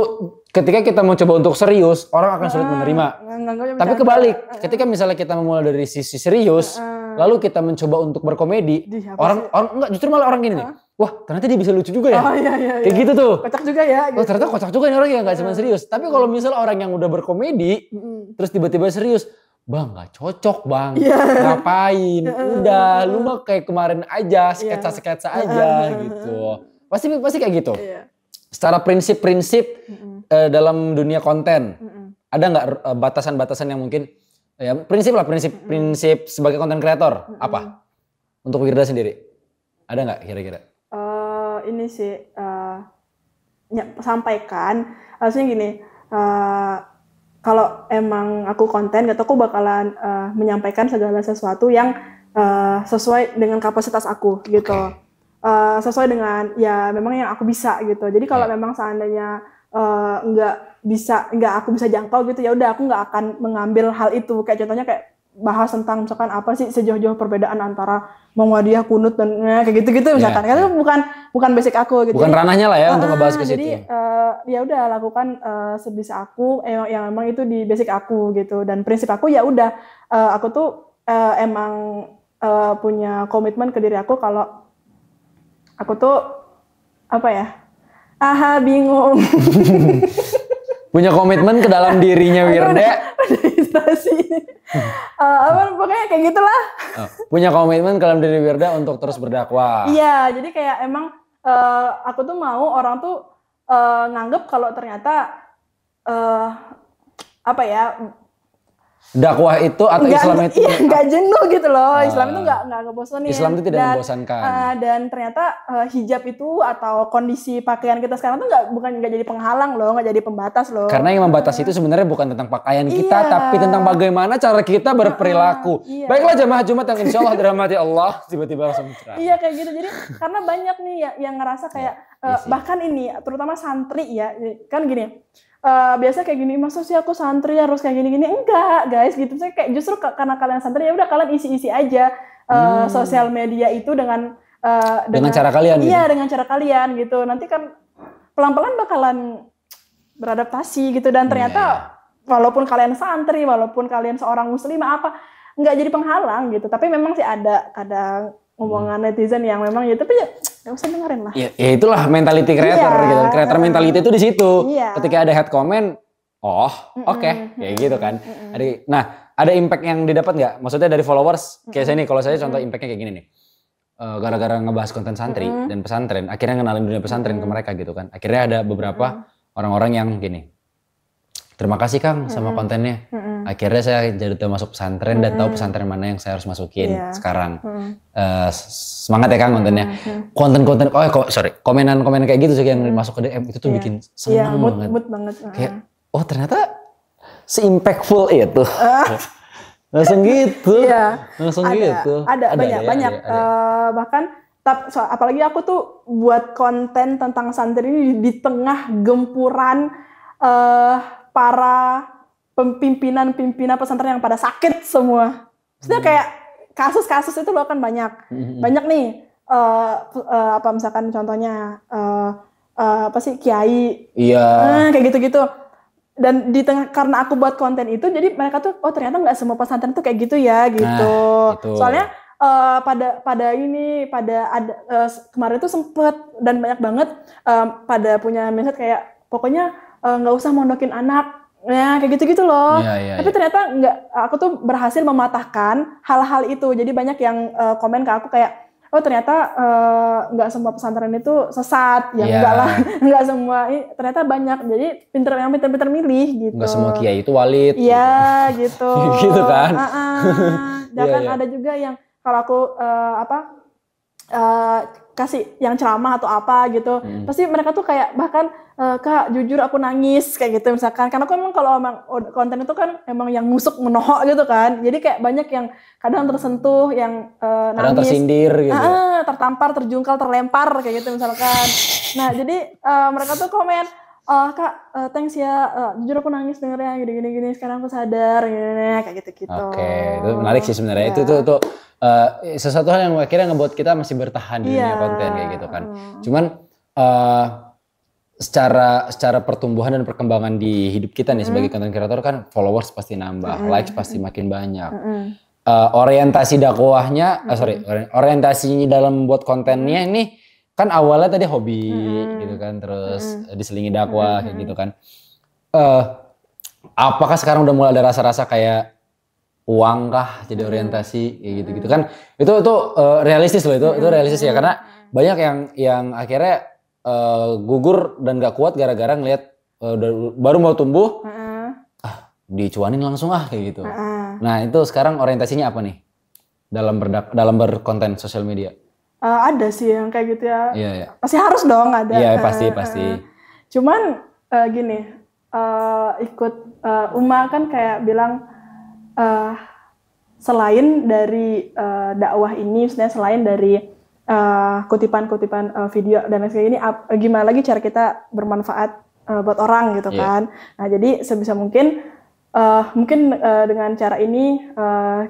ketika kita mau coba untuk serius, orang akan sulit menerima. Tapi kebalik, ketika misalnya kita memulai dari sisi serius, lalu kita mencoba untuk berkomedi, orang enggak, justru malah orang gini nih. Wah, ternyata dia bisa lucu juga ya. Kayak gitu tuh. Kocak juga ya. Gitu. Oh, ternyata kocak juga nih orang yang enggak cuma serius. Tapi kalau misalnya orang yang udah berkomedi, terus tiba-tiba serius, Bang, gak cocok bang, ngapain? Udah, lu mah kayak kemarin aja, sketsa-sketsa aja gitu. Pasti kayak gitu. Iya. Secara prinsip-prinsip dalam dunia konten, ada nggak batasan-batasan yang mungkin ya prinsip sebagai konten kreator apa untuk Wirda sendiri? Ada nggak kira-kira? Ini sih sampaikan, harusnya gini. Kalau emang aku konten, gitu aku bakalan menyampaikan segala sesuatu yang sesuai dengan kapasitas aku gitu. Sesuai dengan ya memang yang aku bisa gitu. Jadi kalau memang seandainya nggak aku bisa jangkau gitu, ya udah aku nggak akan mengambil hal itu. Kayak contohnya kayak bahas tentang misalkan apa sih sejauh-jauh perbedaan antara Muhammadiyah, kunut dan kayak gitu-gitu misalkan. Karena itu bukan basic aku gitu. Bukan ranahnya lah ya untuk ngebahas ke situ. Jadi ya udah lakukan sebisa aku yang memang itu di basic aku gitu. Dan prinsip aku ya udah aku tuh emang punya komitmen ke diri aku kalau aku tuh apa ya? Bingung. Punya komitmen ke dalam dirinya Wirda. Pokoknya kayak gitulah. Punya komitmen ke dalam diri Wirda untuk terus berdakwah. Iya, jadi kayak emang aku tuh mau orang tuh nganggep kalau ternyata apa ya? Dakwah itu atau Islam itu nggak jenuh gitu loh. Islam itu nggak ngebosenin. Islam itu tidak membosankan. Dan ternyata hijab itu atau kondisi pakaian kita sekarang tuh nggak jadi penghalang loh, nggak jadi pembatas loh. Karena yang membatasi itu sebenarnya bukan tentang pakaian kita, tapi tentang bagaimana cara kita berperilaku. Baiklah jamaah Jumat yang insya Allah dirahmati Allah, tiba-tiba langsung cerah. Iya kayak gitu. Jadi karena banyak nih yang ngerasa kayak bahkan ini terutama santri ya kan gini. Biasa kayak gini, masa sih aku santri harus kayak gini-gini? Enggak guys gitu. Saya kayak justru karena kalian santri ya udah kalian isi-isi aja sosial media itu dengan cara kalian. Iya, dengan cara kalian gitu. Nanti kan pelan-pelan bakalan beradaptasi gitu. Dan ternyata walaupun kalian santri, walaupun kalian seorang muslimah apa, nggak jadi penghalang gitu. Tapi memang sih ada kadang omongan netizen yang memang ya, tapi ya nggak usah dengerin lah. Ya itulah mentality creator gitu. Creator mentality itu di situ. Ketika ada head comment, oke, kayak gitu kan. Ada impact yang didapat nggak? Maksudnya dari followers, kayak saya nih, kalau saya contoh impactnya kayak gini nih. Gara-gara ngebahas konten santri dan pesantren, akhirnya kenalin dunia pesantren ke mereka gitu kan. Akhirnya ada beberapa orang-orang yang gini, terima kasih Kang sama kontennya. Akhirnya saya jadi udah masuk pesantren dan tahu pesantren mana yang saya harus masukin sekarang. Semangat ya Kang kontennya. Konten-konten, komenan-komenan kayak gitu sih yang masuk ke DM itu tuh bikin senang banget. Mood banget. Kayak, ternyata se-impactful itu. Langsung gitu. Langsung gitu. Ada banyak. Bahkan apalagi aku tuh buat konten tentang santri ini di tengah gempuran para pimpinan pesantren yang pada sakit semua. Maksudnya kayak kasus-kasus itu loh kan banyak. Banyak nih apa misalkan contohnya apa sih kiai. Kayak gitu-gitu. Dan di tengah karena aku buat konten itu jadi mereka tuh ternyata nggak semua pesantren tuh kayak gitu ya gitu. Soalnya pada ada kemarin tuh sempet dan banyak banget pada punya mindset kayak pokoknya nggak usah mondokin anak. Ya kayak gitu-gitu loh. Tapi ternyata aku tuh berhasil mematahkan hal-hal itu. Jadi banyak yang komen ke aku kayak, ternyata nggak semua pesantren itu sesat. Ya enggak lah, nggak semua. Ternyata banyak. Jadi pinter-pinter milih gitu. Nggak semua kiai itu walid. Iya gitu. Gitu kan. Jangan ada juga yang kalau aku kasih yang ceramah atau apa gitu, pasti mereka tuh kayak bahkan Kak jujur aku nangis kayak gitu misalkan, karena aku emang kalau emang konten itu kan emang yang musuk menohok gitu kan, jadi kayak banyak yang kadang tersentuh, yang nangis, kadang tersindir gitu, tertampar, terjungkal, terlempar kayak gitu misalkan. Nah jadi mereka tuh komen, Kak thanks ya, jujur aku nangis dengernya gini sekarang aku sadar gini, kayak gitu. Oke, itu menarik sih sebenarnya. Itu sesuatu hal yang akhirnya ngebuat kita masih bertahan di dunia konten kayak gitu kan. Cuman secara pertumbuhan dan perkembangan di hidup kita nih sebagai content creator kan followers pasti nambah, likes pasti makin banyak. Orientasi dakwahnya, orientasinya dalam membuat kontennya ini kan awalnya tadi hobi gitu kan, terus diselingi dakwah kayak gitu kan. Apakah sekarang udah mulai ada rasa-rasa kayak uang kah jadi orientasi kayak gitu-gitu kan? Itu realistis loh, itu realistis ya, karena banyak yang akhirnya gugur dan gak kuat gara-gara ngelihat baru mau tumbuh, dicuanin langsung kayak gitu. Nah itu sekarang orientasinya apa nih dalam berkonten sosial media? Ada sih yang kayak gitu ya. Iya. Pasti harus dong ada. Iya pasti. Cuman gini, ikut Uma kan kayak bilang selain dari dakwah ini, sebenarnya selain dari kutipan-kutipan video dan lain sebagainya, gimana lagi cara kita bermanfaat buat orang gitu kan. Nah jadi sebisa mungkin dengan cara ini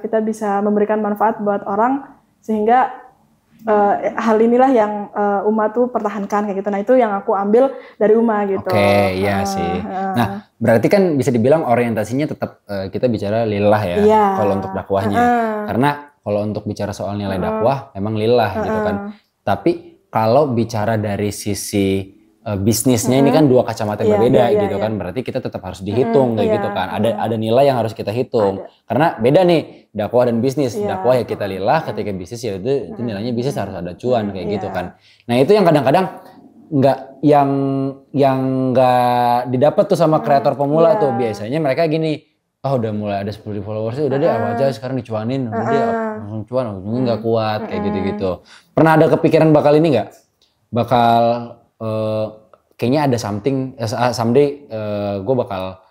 kita bisa memberikan manfaat buat orang sehingga hal inilah yang Uma tuh pertahankan kayak gitu. Nah itu yang aku ambil dari Uma gitu. Oke, iya sih. Nah berarti kan bisa dibilang orientasinya tetap kita bicara lillah ya. Iya. Kalau untuk dakwahnya. Karena kalau untuk bicara soal nilai dakwah memang lillah gitu kan. Tapi kalau bicara dari sisi bisnisnya ini kan dua kacamata yang berbeda gitu kan. Berarti kita tetap harus dihitung kayak gitu kan. Ada nilai yang harus kita hitung. Karena beda nih dakwah dan bisnis. Dakwah ya kita lillah, ketika bisnis ya itu nilainya bisnis harus ada cuan kayak gitu kan. Nah itu yang kadang-kadang yang nggak didapat tuh sama kreator pemula tuh. Biasanya mereka gini, udah mulai ada 10.000 followers udah deh awal aja sekarang dicuanin, udah deh langsung cuan, ujungnya nggak kuat kayak gitu-gitu. Pernah ada kepikiran bakal ini nggak? Bakal kayaknya ada someday gue bakal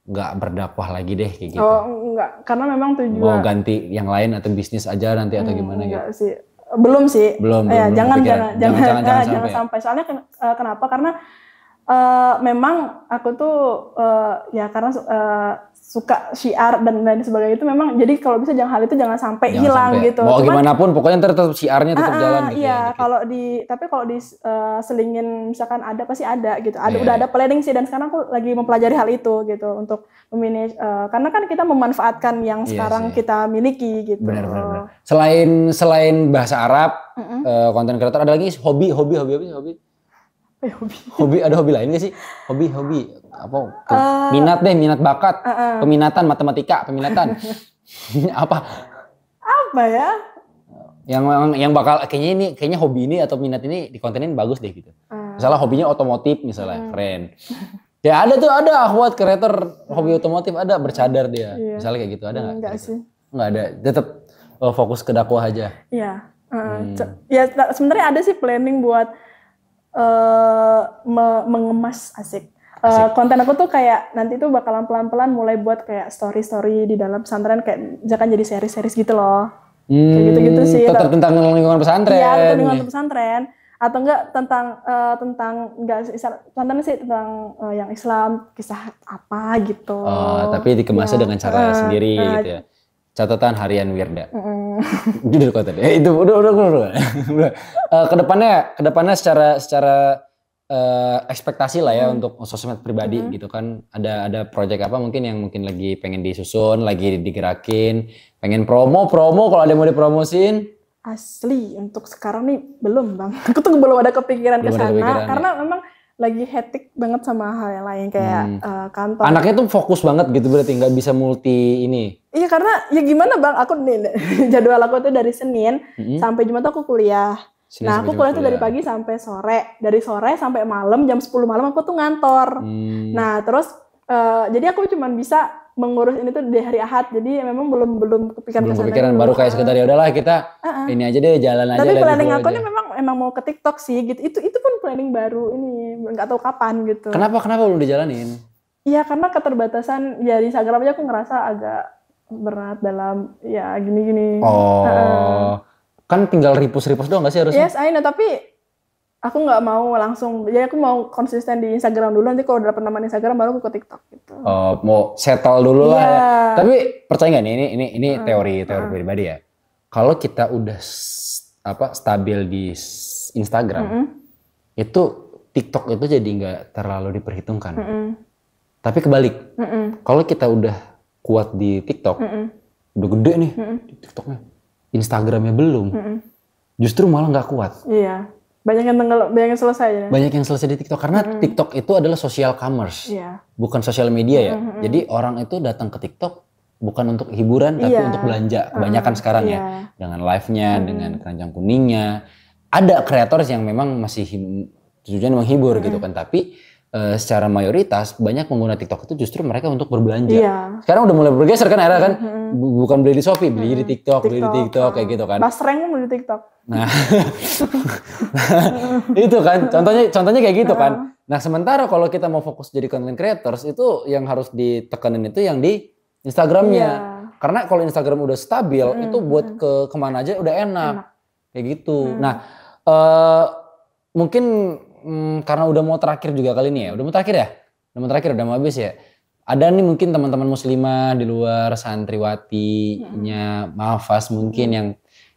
nggak berdakwah lagi deh kayak gitu. Oh enggak, karena memang tujuan mau ganti yang lain atau bisnis aja nanti atau gimana enggak gitu. Sih. Belum sih. Belum jangan sampai. Sampai. Soalnya kenapa? Karena memang aku tuh ya karena suka syiar dan lain sebagainya itu memang jadi kalau bisa hal itu jangan sampai hilang gitu. Mau gimana pun pokoknya tetap syiarnya tetap jalan gitu. Iya, kalau di selingin misalkan ada pasti ada gitu. Udah ada planning sih dan sekarang aku lagi mempelajari hal itu gitu untuk memanage karena kan kita memanfaatkan yang sekarang kita miliki gitu. Benar. Selain bahasa Arab, konten kreator ada lagi hobi apa sih hobi? Hobi ada hobi lain gak sih? Hobi apa? Minat bakat, peminatan matematika, apa ya? Yang bakal kayaknya hobi ini atau minat ini di kontenin bagus deh gitu. Misalnya hobinya otomotif misalnya, keren. Ya ada akhwat kreator hobi otomotif ada bercadar dia. Misalnya kayak gitu ada nggak? Enggak sih. Nggak ada, tetap fokus ke dakwah aja. Iya. Ya sebenarnya ada sih planning buat mengemas asik. Konten aku tuh kayak nanti tuh bakalan pelan-pelan mulai buat kayak story di dalam pesantren kayak misalkan jadi series gitu loh. Kayak gitu-gitu sih. Tetap tentang lingkungan pesantren. Iya, tentang lingkungan pesantren. Atau enggak tentang enggak pesantren sih tentang yang Islam, kisah apa gitu. Tapi dikemasnya dengan cara sendiri gitu ya. Catatan harian Wirda. Judul konten. Itu udah. Kedepannya secara ekspektasi lah ya untuk sosmed pribadi gitu kan. Ada proyek apa mungkin yang lagi pengen disusun, lagi digerakin, pengen promo kalau ada yang mau dipromosin. Asli untuk sekarang nih belum Bang. Aku tuh belum ada kepikiran ke sana karena memang lagi hektik banget sama hal yang lain kayak kantor. Anaknya tuh fokus banget gitu berarti nggak bisa multi ini. Iya karena ya gimana Bang, aku nih jadwal aku tuh dari Senin sampai Jumat aku kuliah. Aku kuliah tuh dari pagi sampai sore. Dari sore sampai malam jam 10 malam aku tuh ngantor. Nah, terus jadi aku cuma bisa mengurus ini tuh di hari Ahad. Jadi memang belum kepikiran baru kayak sekedar ya udahlah kita ini aja deh jalan aja. Tapi planning aku nih memang mau ke TikTok sih gitu. Itu pun planning baru ini, nggak tahu kapan gitu. Kenapa belum dijalanin? Iya, karena keterbatasan ya di Instagram aja aku ngerasa agak berat dalam ya gini-gini. Kan tinggal repost doang nggak sih harusnya? Yes, I know, tapi aku nggak mau langsung, jadi aku mau konsisten di Instagram dulu, nanti kalau udah dapet nama Instagram baru aku ke TikTok gitu. Mau settle dulu lah ya. Tapi percaya nggak nih, ini teori pribadi ya. Kalau kita udah stabil di Instagram, itu TikTok itu jadi nggak terlalu diperhitungkan. Tapi kebalik, kalau kita udah kuat di TikTok, udah gede nih di TikToknya, Instagramnya belum, justru malah nggak kuat. Iya, banyak yang selesai ya. Banyak yang selesai di TikTok karena TikTok itu adalah social commerce, bukan sosial media ya. Jadi orang itu datang ke TikTok bukan untuk hiburan tapi untuk belanja. Kebanyakan sekarang ya, dengan live-nya, dengan keranjang kuningnya. Ada kreator yang memang masih tujuannya menghibur gitu kan. Tapi secara mayoritas banyak pengguna TikTok itu justru mereka untuk berbelanja. Iya. Sekarang udah mulai bergeser kan era kan, bukan beli di Shopee, beli di TikTok, beli di TikTok kayak gitu kan. Basreng kan beli di TikTok. Nah, itu kan contohnya kayak gitu kan. Nah sementara kalau kita mau fokus jadi content creators itu yang harus ditekanin itu yang di Instagramnya. Karena kalau Instagram udah stabil itu buat kemana aja udah enak. Kayak gitu. Nah mungkin karena udah mau terakhir juga kali ini ya. Udah mau terakhir ya? Udah mau terakhir, udah mau habis ya. Ada nih mungkin teman-teman muslimah di luar santriwatinya Mahfaz mungkin yang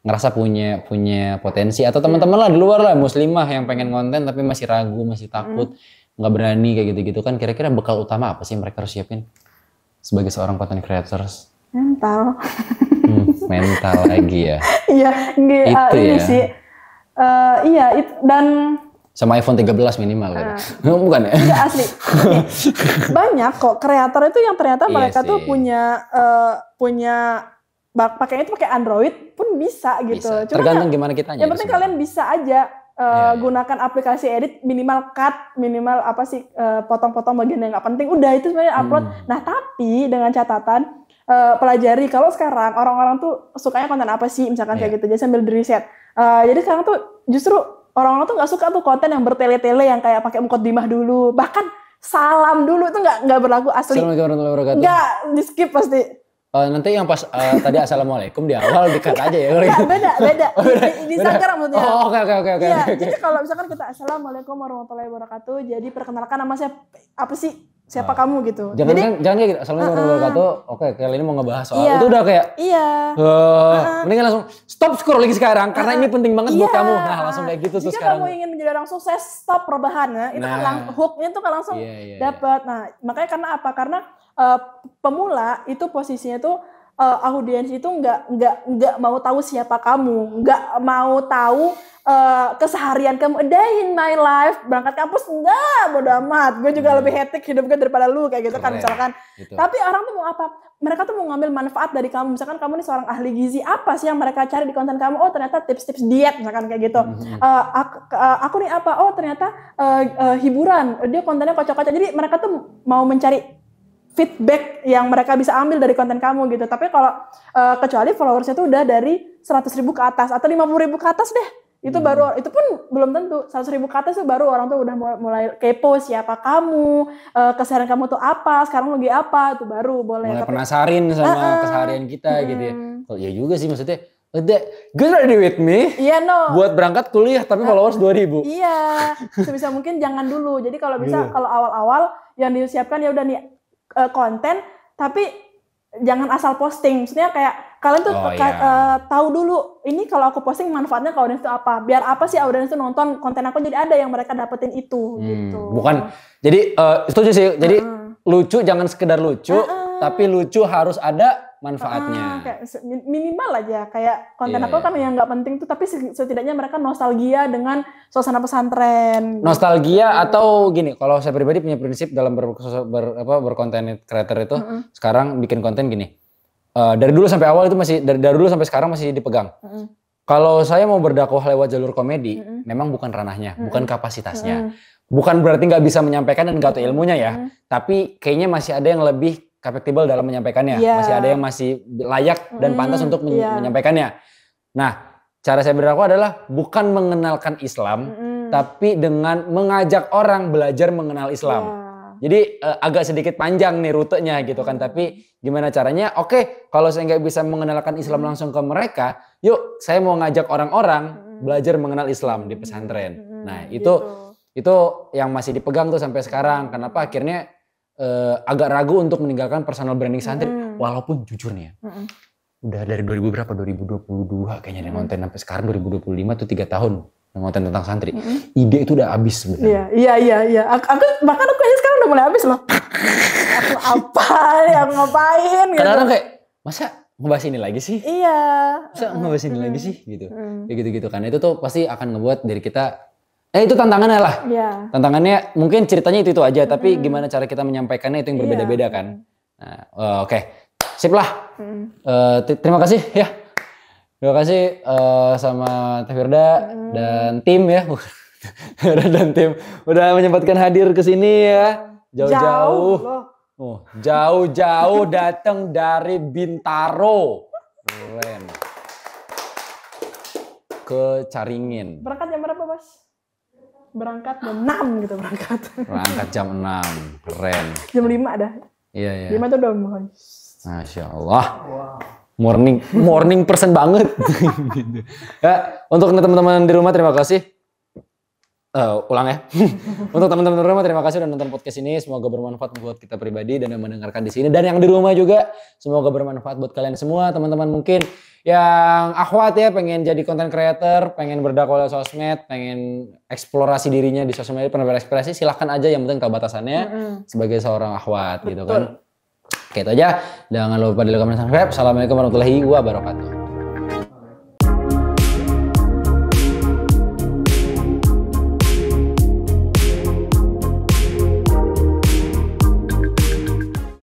ngerasa punya potensi atau teman-teman lah di luar lah muslimah yang pengen konten tapi masih ragu, masih takut, nggak berani kayak gitu-gitu kan. Kira-kira bekal utama apa sih mereka harus siapin sebagai seorang content creators? Mental. Mental lagi ya. Iya, itu ini ya. sih. Iya, dan sama iPhone 13 minimal kan. Bukan ya? Enggak asli. Banyak kok kreator itu yang ternyata mereka tuh punya pakainya itu pakai Android pun bisa gitu. Bisa. Cuma tergantung gimana kitanya. Yang penting kalian bisa aja gunakan aplikasi edit, minimal cut, minimal apa sih potong-potong bagian yang nggak penting. Udah itu sebenarnya upload. Nah tapi dengan catatan pelajari kalau sekarang orang-orang tuh sukanya konten apa sih, misalkan kayak gitu. Jadi sambil di riset. Jadi sekarang tuh justru orang-orang tuh nggak suka tuh konten yang bertele-tele yang kayak pakai mukaddimah dulu, bahkan salam dulu itu nggak berlaku asli. Assalamualaikum warahmatullahi wabarakatuh. Nggak, di skip pasti. Nanti yang pas tadi assalamualaikum di awal dikat aja ya. Beda. Di Instagram maksudnya. Oh, oke. Iya, jadi kalau misalkan kita assalamualaikum warahmatullahi wabarakatuh, jadi perkenalkan nama saya apa sih? Siapa kamu gitu. Jangan kayak gitu. Assalamualaikum warahmatullahi wabarakatuh. Oke, kali ini mau ngebahas soal itu udah kayak. Iya. Mendingan langsung stop scrolling sekarang karena ini penting banget buat kamu. Nah, langsung kayak gitu tuh sekarang. Jika kamu ingin menjadi orang sukses, stop perubahan ya. Itu kan hooknya tuh kan langsung dapat. Nah, makanya karena apa? Karena pemula itu posisinya tuh audiens itu nggak mau tahu siapa kamu, nggak mau tahu keseharian kamu, a day in my life, berangkat kampus enggak, bodo amat, gue juga lebih hectic hidup gue daripada lu kayak gitu kan misalkan. Gitu. Tapi orang tuh mau apa? Mereka tuh mau ngambil manfaat dari kamu. Misalkan kamu nih seorang ahli gizi, apa sih yang mereka cari di konten kamu? Oh ternyata tips-tips diet misalkan kayak gitu. Aku nih apa? Oh ternyata hiburan, dia kontennya kocak-kocak. Jadi mereka tuh mau mencari feedback yang mereka bisa ambil dari konten kamu gitu. Tapi kalau kecuali followersnya tuh udah dari 100.000 ke atas atau 50.000 ke atas deh. Itu baru, itu pun belum tentu. 100.000 ke atas tuh baru orang tuh udah mulai kepo siapa kamu, keseharian kamu tuh apa, sekarang lagi apa, itu baru boleh. Mulai penasarin sama keseharian kita gitu ya. Oh iya juga sih maksudnya. Get ready with me. Iya buat berangkat kuliah tapi followers 2.000. Iya. Sebisa mungkin jangan dulu. Jadi kalau bisa kalau awal-awal yang disiapkan ya udah nih konten, tapi jangan asal posting. Maksudnya kayak kalian tuh tahu dulu ini kalau aku posting manfaatnya ke audiens itu apa. Biar apa sih audiens itu nonton konten aku, jadi ada yang mereka dapetin itu gitu. Bukan. Jadi setuju sih. Jadi lucu jangan sekedar lucu, tapi lucu harus ada manfaatnya. Kayak minimal aja kayak konten aku kan yang nggak penting tuh, tapi setidaknya mereka nostalgia dengan suasana pesantren. Nostalgia atau gini, kalau saya pribadi punya prinsip dalam berkonten creator itu, sekarang bikin konten gini. Dari dulu sampai awal itu masih dari dulu sampai sekarang masih dipegang. Kalau saya mau berdakwah lewat jalur komedi, memang bukan ranahnya, bukan kapasitasnya. Bukan berarti nggak bisa menyampaikan dan nggak tahu ilmunya ya, tapi kayaknya masih ada yang lebih capable dalam menyampaikannya, masih ada yang masih layak dan pantas untuk menyampaikannya. Nah, cara saya berdakwah adalah bukan mengenalkan Islam, tapi dengan mengajak orang belajar mengenal Islam. Jadi agak sedikit panjang nih rutenya gitu kan, tapi gimana caranya? Oke, kalau saya nggak bisa mengenalkan Islam langsung ke mereka, yuk saya mau ngajak orang-orang belajar mengenal Islam di pesantren. Nah itu yang masih dipegang tuh sampai sekarang. Kenapa akhirnya agak ragu untuk meninggalkan personal branding santri, walaupun jujur nih ya, udah dari 2000 berapa, 2022 kayaknya yang konten sampai sekarang 2025 tuh 3 tahun konten tentang santri. Ide itu udah habis sebenarnya. Iya. Bahkan aku aja sekarang udah mulai habis loh. Aku apa ya, aku ngapain gitu. Kadang-kadang kayak, masa ngebahas ini lagi sih? Iya. Masa ngebahas ini lagi sih? Gitu. Kayak gitu-gitu kan. Itu tuh pasti akan ngebuat diri kita, itu tantangannya lah. Tantangannya mungkin ceritanya itu aja, tapi gimana cara kita menyampaikannya itu yang berbeda-beda kan. Nah, oke. Sip lah. Terima kasih ya. Terima kasih sama Teh Firda dan tim ya. Rara dan tim udah menyempatkan hadir ke sini ya. Jauh-jauh. Oh, jauh-jauh datang dari Bintaro. Keren. Ke Caringin. Berangkat jam berapa, Bos? Berangkat jam 6 gitu berangkat. Berangkat jam 6. Keren. Jam 5 dah. Iya, iya. 5 tuh udah mulai. Masya Allah. Morning person banget. Ya, untuk teman-teman di rumah terima kasih. Ulang ya. Untuk teman-teman di rumah terima kasih udah nonton podcast ini. Semoga bermanfaat buat kita pribadi dan yang mendengarkan di sini dan yang di rumah juga. Semoga bermanfaat buat kalian semua, teman-teman mungkin yang akhwat ya pengen jadi content creator, pengen berdakwah lewat sosmed, pengen eksplorasi dirinya di sosmed, pernah berekspresi, silahkan aja, yang penting tahu batasannya sebagai seorang akhwat gitu kan. Oke, itu aja. Jangan lupa di like, comment, subscribe. Assalamualaikum warahmatullahi wabarakatuh.